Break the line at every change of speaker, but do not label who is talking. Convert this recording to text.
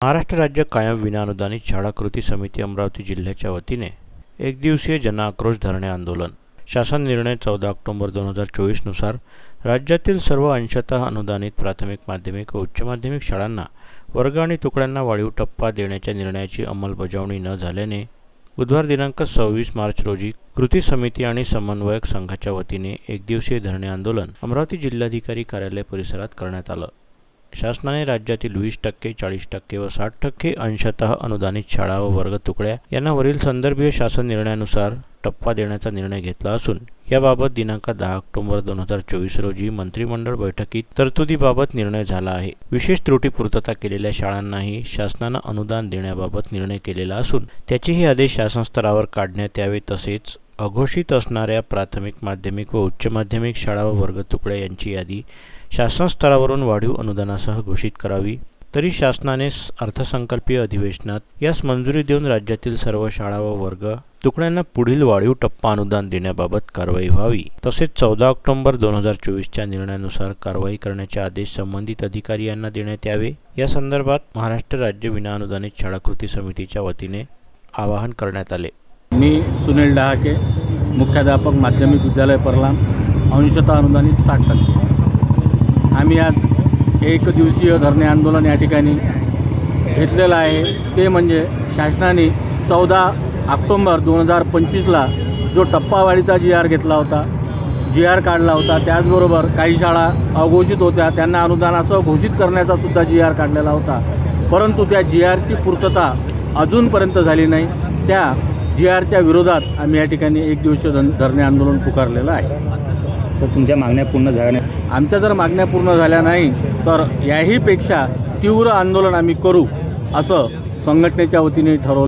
महाराष्ट्र राज्य कायम विनाअनुदानित शाळा कृती समिती अमरावती जिल्ह्याच्या वतीने एक दिवसीय जनआक्रोश धरणे आंदोलन। शासन निर्णय 14 ऑक्टोबर 2024 नुसार राज्यातील सर्व अंशतः अनुदानित प्राथमिक माध्यमिक व उच्च माध्यमिक शाळांना वर्ग आणि तुकड्यांना वाढीव टप्पा देण्याच्या निर्णयाची अंमलबजावणी न झाल्याने बुधवार दिनांक 26 मार्च रोजी कृती समिती आणि समन्वयक संघाच्या वतीने एक दिवसीय धरणे आंदोलन अमरावती जिल्हाधिकारी कार्यालय परिसरात करण्यात आलं। शासनाने राज्यातील 20%, 40% व 60% अंशतः अनुदानित शाळा व वर्ग तुकड्या यांना वरील संदर्भीय शासन निर्णयानुसार टप्पा देण्याचा निर्णय घेतला असून याबाबत दिनांक 10 ऑक्टोबर 2024 रोजी मंत्रिमंडळ बैठकीत तरतुदीबाबत निर्णय झाला आहे। विशेष त्रुटी पूर्तता केलेल्या शाळांनाही शासनाने अनुदान देण्याबाबत निर्णय केलेला असून त्याचेही आदेश शासन स्तरावर काढण्यात यावे। तसेच अघोषित असणाऱ्या प्राथमिक माध्यमिक व उच्च माध्यमिक शाळा व वर्ग तुकड्या यांची यादी शासन स्तरावरून वाढीव अनुदानासह घोषित करावी। तरी शासनाने अर्थसंकल्पीय अधिवेशनात यास मंजुरी देऊन राज्यातील सर्व शाळा व वर्ग तुकड्यांना पुढील वाढीव टप्पा अनुदान देण्याबाबत कारवाई व्हावी। तसेच 14 ऑक्टोबर 2024च्या निर्णयानुसार कारवाई करण्याचे आदेश संबंधित अधिकारी यांना देण्यात यावे। या संदर्भात महाराष्ट्र राज्य विनाअनुदानित शाळा कृती समितीच्या वतीने आवाहन करण्यात आले।
मी सुनील डहाके, मुख्याध्यापक माध्यमिक विद्यालय परलाम, अंशतः अनुदानित 60%। आम्ही आज एक दिवसीय धरणे आंदोलन या ठिकाणी घेतलेलं आहे। ते म्हणजे शासनाने 14 ऑक्टोबर 2025ला जो टप्पावाढीचा GR घेतला होता, GR काढला होता, त्याचबरोबर काही शाळा अघोषित होत्या त्यांना अनुदानासह घोषित करण्याचा सुद्धा GR काढलेला होता, परंतु त्या GRची पूर्तता अजूनपर्यंत झाली नाही। त्या GRच्या विरोधात आम्ही या ठिकाणी एक दिवसीय धरणे आंदोलन पुकारलेलं आहे।
सर, तुमच्या मागण्या पूर्ण झाल्या नाही?
आमच्या जर मागण्या पूर्ण झाल्या नाही तर याही पेक्षा तीव्र आंदोलन आम्ही करू असं संघटनेच्या वतीने ठरवलं।